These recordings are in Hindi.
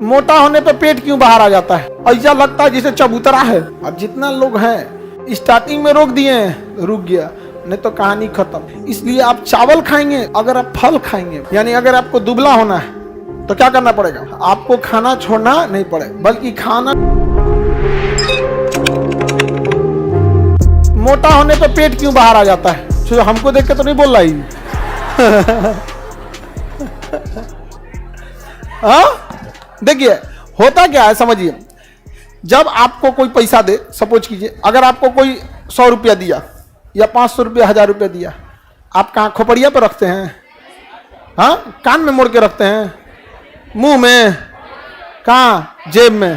मोटा होने पे पेट क्यों बाहर आ जाता है? ऐसा लगता है जैसे चबूतरा है। अब जितना लोग हैं स्टार्टिंग में रोक दिए हैं, रुक गया, नहीं तो कहानी खत्म। इसलिए आप चावल खाएंगे, अगर आप फल खाएंगे, यानी अगर आपको दुबला होना है तो क्या करना पड़ेगा? आपको खाना छोड़ना नहीं पड़ेगा, बल्कि खाना। मोटा होने पे पेट क्यों बाहर आ जाता है? तो हमको देख के तो नहीं बोल रहा ही। हाँ, देखिए होता क्या है, समझिए। जब आपको कोई पैसा दे, सपोज कीजिए अगर आपको कोई 100 रुपया दिया या 500 रुपया, 1000 रुपया दिया, आप कहाँ खोपड़िया पे रखते हैं? हाँ, कान में मोड़ के रखते हैं, मुंह में, कहाँ? जेब में,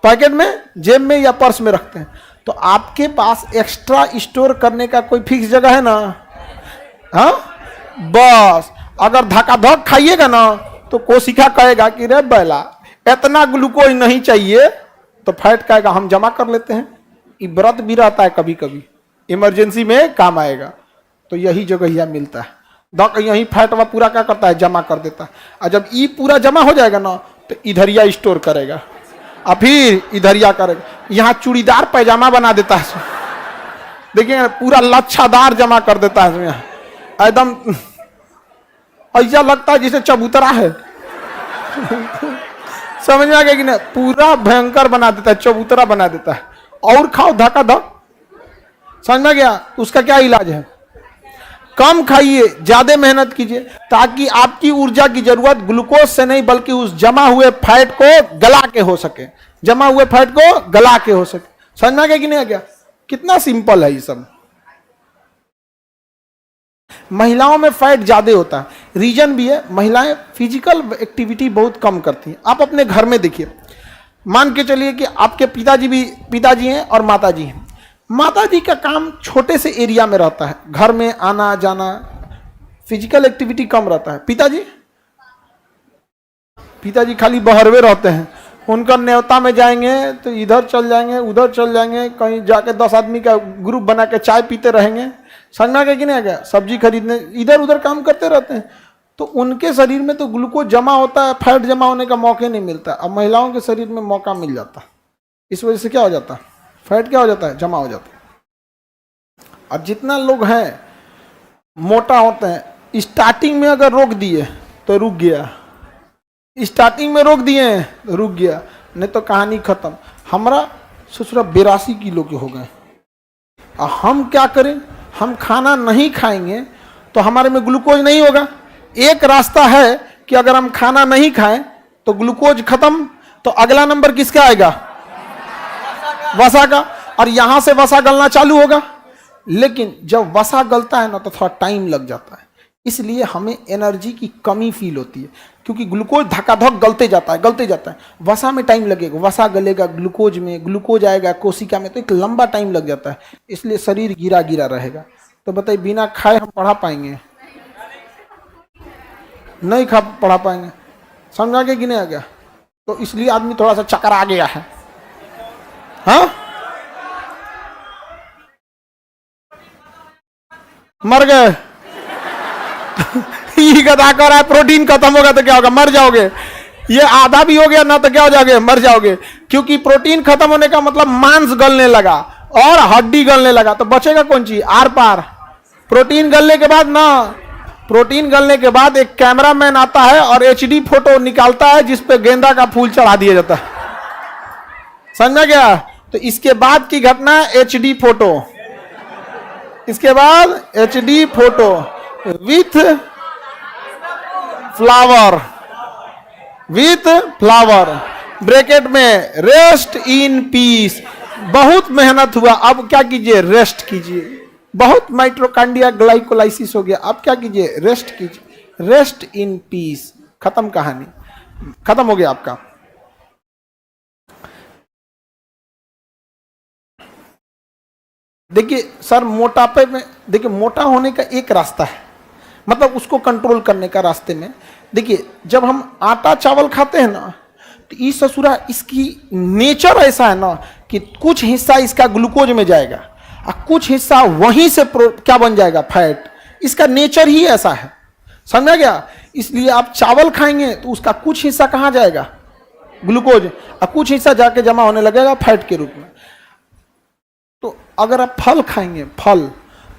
पैकेट में, जेब में या पर्स में रखते हैं। तो आपके पास एक्स्ट्रा स्टोर करने का कोई फिक्स जगह है ना? हाँ, बस अगर धक्का-धक खाइएगा ना तो कोशिका कहेगा कि रे बैला इतना ग्लूकोज नहीं चाहिए, तो फैट कहेगा हम जमा कर लेते हैं। ये व्रत भी रहता है, कभी कभी इमरजेंसी में काम आएगा, तो यही जगह यह मिलता है। यही फैट वह पूरा क्या करता है? जमा कर देता है। और जब ये पूरा जमा हो जाएगा ना तो इधरिया स्टोर करेगा और फिर इधरिया करेगा। यहाँ चूड़ीदार पैजामा बना देता है, देखिए पूरा लच्छादार जमा कर देता है यहाँ, एकदम ऐसा लगता है जैसे चबूतरा है। समझ में आ गया कि नहीं? पूरा भयंकर बना देता है, चबूतरा बना देता है। और खाओ धक्का धक, समझ में गया? उसका क्या इलाज है? कम खाइए, ज्यादा मेहनत कीजिए, ताकि आपकी ऊर्जा की जरूरत ग्लूकोज से नहीं बल्कि उस जमा हुए फैट को गला के हो सके, जमा हुए फैट को गला के हो सके। समझ में आ गया कि नहीं आ गया? कितना सिंपल है ये सब। महिलाओं में फैट ज्यादा होता है, रीजन भी है, महिलाएं फिजिकल एक्टिविटी बहुत कम करती हैं। आप अपने घर में देखिए, मान के चलिए कि आपके पिताजी हैं और माताजी हैं। माताजी का काम छोटे से एरिया में रहता है, घर में आना जाना, फिजिकल एक्टिविटी कम रहता है। पिताजी खाली बहरवे रहते हैं। उनका न्योता में जाएंगे तो इधर चल जाएंगे, उधर चल जाएंगे, कहीं जाके 10 आदमी का ग्रुप बना के चाय पीते रहेंगे। समझ में आ गया कि नहीं आ गया? सब्जी खरीदने इधर उधर काम करते रहते हैं। तो उनके शरीर में तो ग्लूकोज जमा होता है, फैट जमा होने का मौका नहीं मिलता। अब महिलाओं के शरीर में मौका मिल जाता है। इस वजह से क्या हो जाता है? फैट क्या हो जाता है? जमा हो जाता है। अब जितना लोग हैं मोटा होते हैं, स्टार्टिंग में अगर रोक दिए तो रुक गया, स्टार्टिंग में रोक दिए तो रुक गया, नहीं तो कहानी खत्म। हमारा ससुरा 82 किलो के हो गए। और हम क्या करें? हम खाना नहीं खाएंगे तो हमारे में ग्लूकोज नहीं होगा। एक रास्ता है कि अगर हम खाना नहीं खाएं तो ग्लूकोज खत्म, तो अगला नंबर किसका आएगा? वसा का। और यहां से वसा गलना चालू होगा। लेकिन जब वसा गलता है ना तो थोड़ा टाइम लग जाता है, इसलिए हमें एनर्जी की कमी फील होती है, क्योंकि ग्लूकोज धक्का-धक गलते जाता है। वसा में टाइम लगेगा, वसा गलेगा, ग्लूकोज में ग्लूकोज आएगा कोशिका में, तो एक लंबा टाइम लग जाता है। इसलिए शरीर गिरा गिरा रहेगा। तो बताइए बिना खाए हम पढ़ा पाएंगे? नहीं पढ़ा पाएंगे। समझा गया कि नहीं आ गया? तो इसलिए आदमी थोड़ा सा चक्कर आ गया है। हाँ, मर गए। ये गधा कर रहा है प्रोटीन खत्म होगा तो क्या होगा? मर जाओगे। ये आधा भी हो गया ना तो क्या हो जाओगे? मर जाओगे। क्योंकि प्रोटीन खत्म होने का मतलब मांस गलने लगा और हड्डी गलने लगा, तो बचेगा कौन चीज? Are par. प्रोटीन गलने के बाद एक कैमरामैन आता है और HD फोटो निकालता है जिसपे गेंदा का फूल चढ़ा दिया जाता है। समझा गया? तो इसके बाद की घटना HD फोटो, इसके बाद HD photo with flower bracket में रेस्ट इन पीस। बहुत मेहनत हुआ, अब क्या कीजिए? रेस्ट कीजिए। बहुत माइटोकॉन्ड्रिया ग्लाइकोलाइसिस हो गया, अब क्या कीजिए? रेस्ट कीजिए। रेस्ट इन पीस, खत्म कहानी, खत्म हो गया आपका। देखिए सर, मोटापे में देखिए मोटा होने का एक रास्ता है, मतलब उसको कंट्रोल करने का रास्ते में देखिए, जब हम आटा चावल खाते हैं ना तो ये ससुरा इसकी नेचर ऐसा है ना कि कुछ हिस्सा इसका ग्लूकोज में जाएगा और कुछ हिस्सा वहीं से क्या बन जाएगा? फैट। इसका नेचर ही ऐसा है। समझा गया? इसलिए आप चावल खाएंगे तो उसका कुछ हिस्सा कहाँ जाएगा? ग्लूकोज, और कुछ हिस्सा जाके जमा होने लगेगा फैट के रूप में। तो अगर आप फल खाएंगे, फल,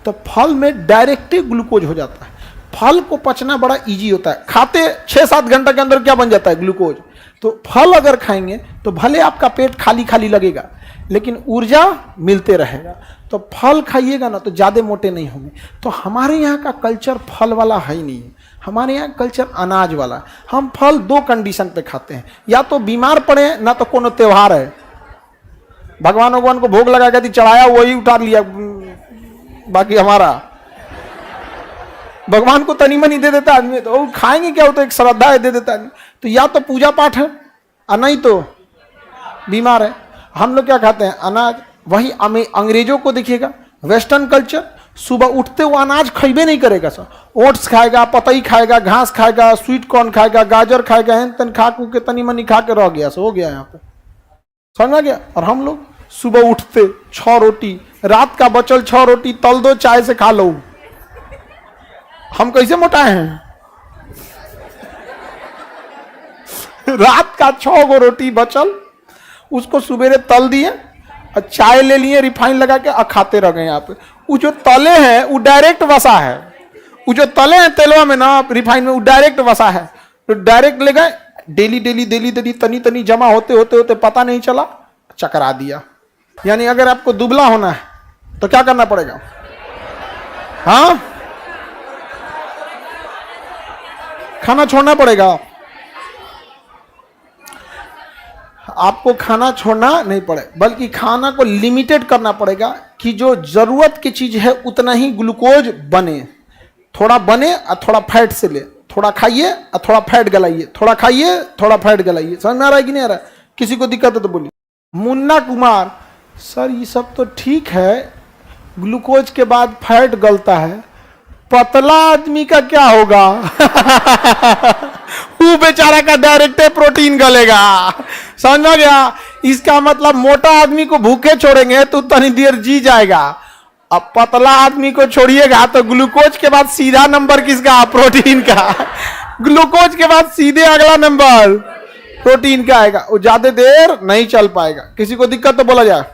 तो फल में डायरेक्ट ग्लूकोज हो जाता है। फल को पचना बड़ा इजी होता है, खाते 6-7 घंटे के अंदर क्या बन जाता है, ग्लूकोज। तो फल अगर खाएंगे तो भले आपका पेट खाली खाली लगेगा, लेकिन ऊर्जा मिलते रहेगा। तो फल खाइएगा ना तो ज़्यादा मोटे नहीं होंगे। तो हमारे यहाँ का कल्चर फल वाला है ही नहीं है, हमारे यहाँ कल्चर अनाज वाला है। हम फल 2 कंडीशन पे खाते हैं, या तो बीमार पड़े ना तो कोनो त्यौहार है, भगवान को भोग लगा के चढ़ाया वही उठा लिया, बाकी हमारा भगवान को तनी मनी दे देता आदमी, तो खाएंगे क्या, हो तो एक श्रद्धा है, दे देता आदमी। तो या तो पूजा पाठ है और नहीं तो बीमार है। हम लोग क्या खाते हैं, अनाज। वही अंग्रेजों को देखिएगा, वेस्टर्न कल्चर, सुबह उठते वो अनाज खइबे नहीं करेगा सर, ओट्स खाएगा, पतई खाएगा, घास खाएगा, स्वीट कॉर्न खाएगा, गाजर खाएगा, हेन तन खा कू के तनी मनी खा के रह गया, सो हो गया यहाँ पे, समझ गया। और हम लोग सुबह उठते 6 रोटी, रात का बचल 6 रोटी तल दो, चाय से खा लो। हम कैसे मोटाए हैं? रात का 6 गो रोटी बचल, उसको सुबेरे तल दिए और चाय ले लिए रिफाइन लगा के, और खाते रह गए। यहाँ पे वो जो तले हैं वो डायरेक्ट वसा है, वो जो तले हैं तेलवा में ना, रिफाइन में, वो डायरेक्ट वसा है। तो डायरेक्ट ले गए, डेली तनी तनी जमा होते होते होते पता नहीं चला, चकरा दिया। यानी अगर आपको दुबला होना है तो क्या करना पड़ेगा? हाँ, खाना छोड़ना पड़ेगा। आपको खाना छोड़ना नहीं पड़े, बल्कि खाना को लिमिटेड करना पड़ेगा कि जो जरूरत की चीज है उतना ही ग्लूकोज बने, थोड़ा बने और थोड़ा फैट से ले, थोड़ा खाइए और थोड़ा फैट गलाइए, थोड़ा खाइए थोड़ा फैट गलाइए। समझ में आ रहा है कि नहीं आ रहा है? किसी को दिक्कत है तो बोलिए। मुन्ना कुमार, सर ये सब तो ठीक है, ग्लूकोज के बाद फैट गलता है, पतला आदमी का क्या होगा? वो बेचारा का डायरेक्ट प्रोटीन गलेगा, समझ में गया? इसका मतलब मोटा आदमी को भूखे छोड़ेंगे तो तनी देर जी जाएगा, अब पतला आदमी को छोड़िएगा तो ग्लूकोज के बाद सीधा नंबर किसका? प्रोटीन का। ग्लूकोज के बाद सीधे अगला नंबर प्रोटीन का आएगा, वो ज्यादा देर नहीं चल पाएगा। किसी को दिक्कत तो बोला जाए।